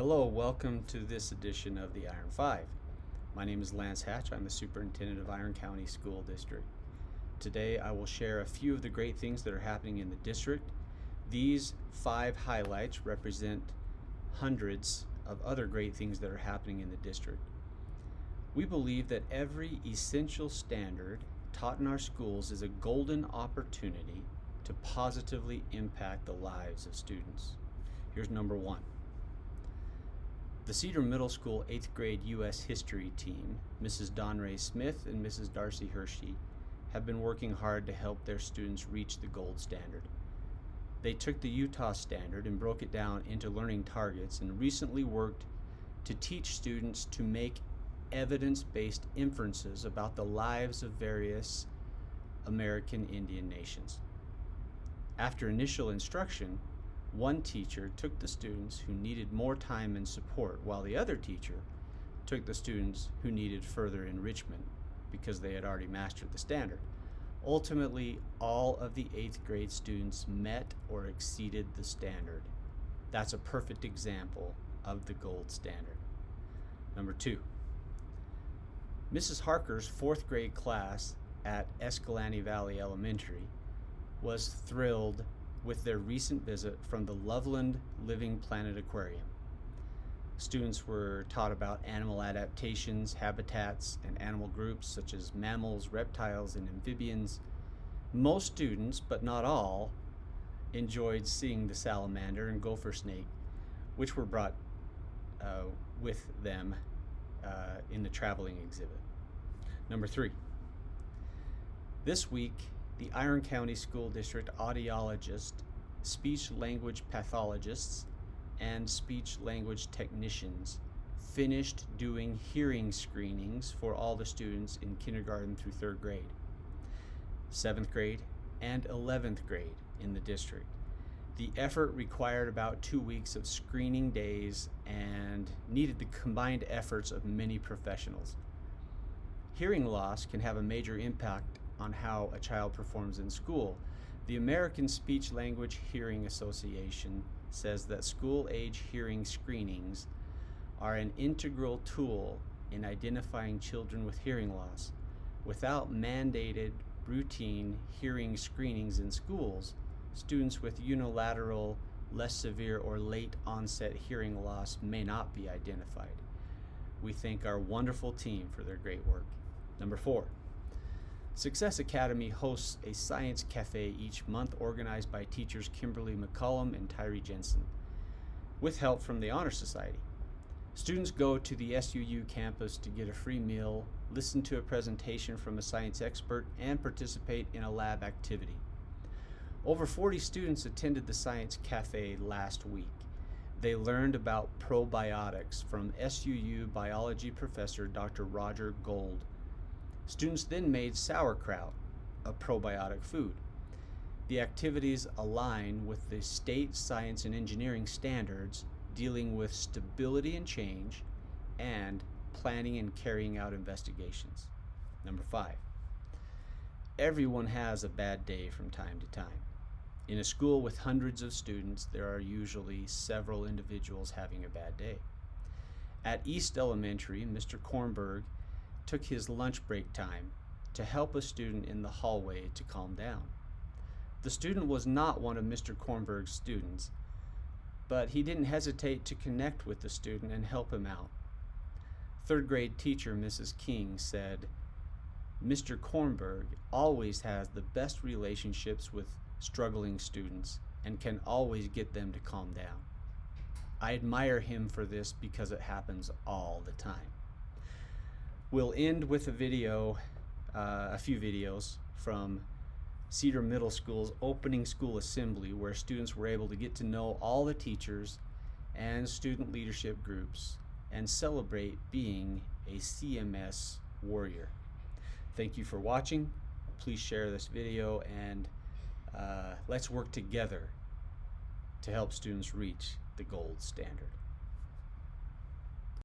Hello, welcome to this edition of the Iron 5. My name is Lance Hatch. I'm the Superintendent of Iron County School District. Today I will share a few of the great things that are happening in the district. These 5 highlights represent hundreds of other great things that are happening in the district. We believe that every essential standard taught in our schools is a golden opportunity to positively impact the lives of students. Here's number 1. The Cedar Middle School 8th grade U.S. History team, Mrs. Donray Smith and Mrs. Darcy Hershey, have been working hard to help their students reach the gold standard. They took the Utah standard and broke it down into learning targets and recently worked to teach students to make evidence-based inferences about the lives of various American Indian nations. After initial instruction, one teacher took the students who needed more time and support, while the other teacher took the students who needed further enrichment because they had already mastered the standard. Ultimately, all of the 8th grade students met or exceeded the standard. That's a perfect example of the gold standard. Number 2. Mrs. Harker's 4th grade class at Escalante Valley Elementary was thrilled with their recent visit from the Loveland Living Planet Aquarium. Students were taught about animal adaptations, habitats, and animal groups such as mammals, reptiles, and amphibians. Most students, but not all, enjoyed seeing the salamander and gopher snake, which were brought with them in the traveling exhibit. Number 3. This week, the Iron County School District audiologists, speech-language pathologists, and speech-language technicians finished doing hearing screenings for all the students in kindergarten through 3rd grade, 7th grade, and 11th grade in the district. The effort required about 2 weeks of screening days and needed the combined efforts of many professionals. Hearing loss can have a major impact on how a child performs in school. The American Speech-Language Hearing Association says that school-age hearing screenings are an integral tool in identifying children with hearing loss. Without mandated routine hearing screenings in schools, students with unilateral, less severe, or late onset hearing loss may not be identified. We thank our wonderful team for their great work. Number 4. Success Academy hosts a science cafe each month organized by teachers Kimberly McCollum and Tyree Jensen, with help from the Honor Society. Students go to the SUU campus to get a free meal, listen to a presentation from a science expert, and participate in a lab activity. Over 40 students attended the science cafe last week. They learned about probiotics from SUU biology professor Dr. Roger Gold. Students then made sauerkraut, a probiotic food. The activities align with the state science and engineering standards dealing with stability and change and planning and carrying out investigations. Number 5. Everyone has a bad day from time to time. In a school with hundreds of students, there are usually several individuals having a bad day. At East Elementary, Mr. Kornberg took his lunch break time to help a student in the hallway to calm down. The student was not one of Mr. Kornberg's students, but he didn't hesitate to connect with the student and help him out. 3rd grade teacher Mrs. King said, "Mr. Kornberg always has the best relationships with struggling students and can always get them to calm down. I admire him for this because it happens all the time." We'll end with a video, a few videos from Cedar Middle School's opening school assembly, where students were able to get to know all the teachers and student leadership groups and celebrate being a CMS warrior. Thank you for watching. Please share this video and let's work together to help students reach the gold standard.